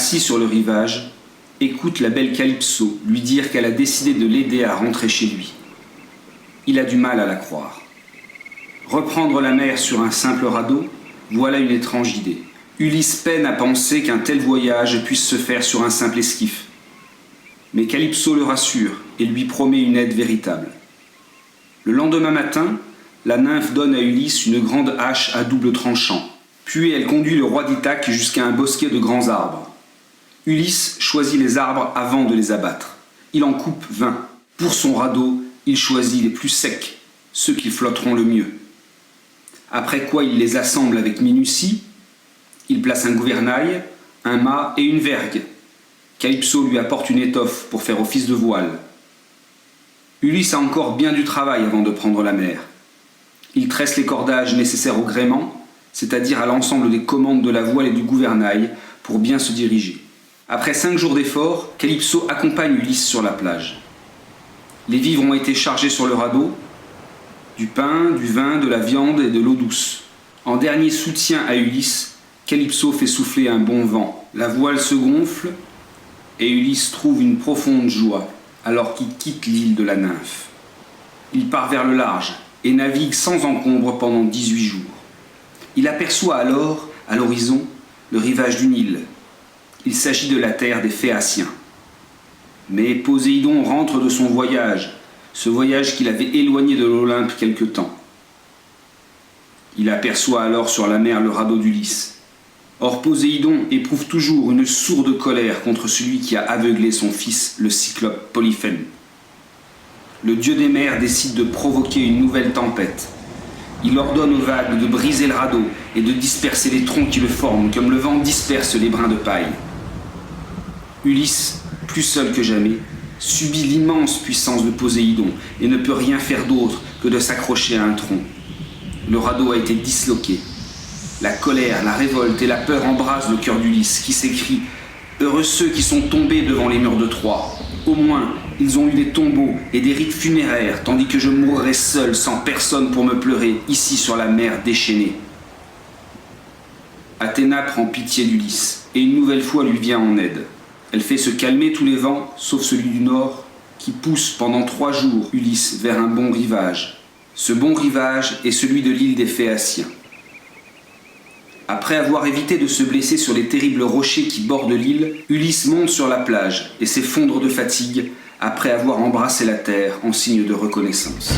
assis sur le rivage, écoute la belle Calypso lui dire qu'elle a décidé de l'aider à rentrer chez lui. Il a du mal à la croire. Reprendre la mer sur un simple radeau, voilà une étrange idée. Ulysse peine à penser qu'un tel voyage puisse se faire sur un simple esquif. Mais Calypso le rassure et lui promet une aide véritable. Le lendemain matin, la nymphe donne à Ulysse une grande hache à double tranchant. Puis elle conduit le roi d'Ithaque jusqu'à un bosquet de grands arbres. Ulysse choisit les arbres avant de les abattre. Il en coupe 20. Pour son radeau, il choisit les plus secs, ceux qui flotteront le mieux. Après quoi il les assemble avec minutie. Il place un gouvernail, un mât et une vergue. Calypso lui apporte une étoffe pour faire office de voile. Ulysse a encore bien du travail avant de prendre la mer. Il tresse les cordages nécessaires au gréement, c'est-à-dire à l'ensemble des commandes de la voile et du gouvernail, pour bien se diriger. Après 5 jours d'efforts, Calypso accompagne Ulysse sur la plage. Les vivres ont été chargés sur le radeau, du pain, du vin, de la viande et de l'eau douce. En dernier soutien à Ulysse, Calypso fait souffler un bon vent. La voile se gonfle et Ulysse trouve une profonde joie alors qu'il quitte l'île de la nymphe. Il part vers le large et navigue sans encombre pendant 18 jours. Il aperçoit alors, à l'horizon, le rivage du Nil. Il s'agit de la terre des Phéaciens. Mais Poséidon rentre de son voyage, ce voyage qu'il avait éloigné de l'Olympe quelque temps. Il aperçoit alors sur la mer le radeau d'Ulysse. Or Poséidon éprouve toujours une sourde colère contre celui qui a aveuglé son fils, le cyclope Polyphème. Le dieu des mers décide de provoquer une nouvelle tempête. Il ordonne aux vagues de briser le radeau et de disperser les troncs qui le forment, comme le vent disperse les brins de paille. Ulysse, plus seul que jamais, subit l'immense puissance de Poséidon et ne peut rien faire d'autre que de s'accrocher à un tronc. Le radeau a été disloqué. La colère, la révolte et la peur embrasent le cœur d'Ulysse, qui s'écrie « Heureux ceux qui sont tombés devant les murs de Troie. Au moins, ils ont eu des tombeaux et des rites funéraires, tandis que je mourrai seul, sans personne pour me pleurer, ici sur la mer déchaînée. » Athéna prend pitié d'Ulysse, et une nouvelle fois lui vient en aide. Elle fait se calmer tous les vents, sauf celui du nord, qui pousse pendant 3 jours Ulysse vers un bon rivage. Ce bon rivage est celui de l'île des Phéaciens. Après avoir évité de se blesser sur les terribles rochers qui bordent l'île, Ulysse monte sur la plage et s'effondre de fatigue après avoir embrassé la terre en signe de reconnaissance.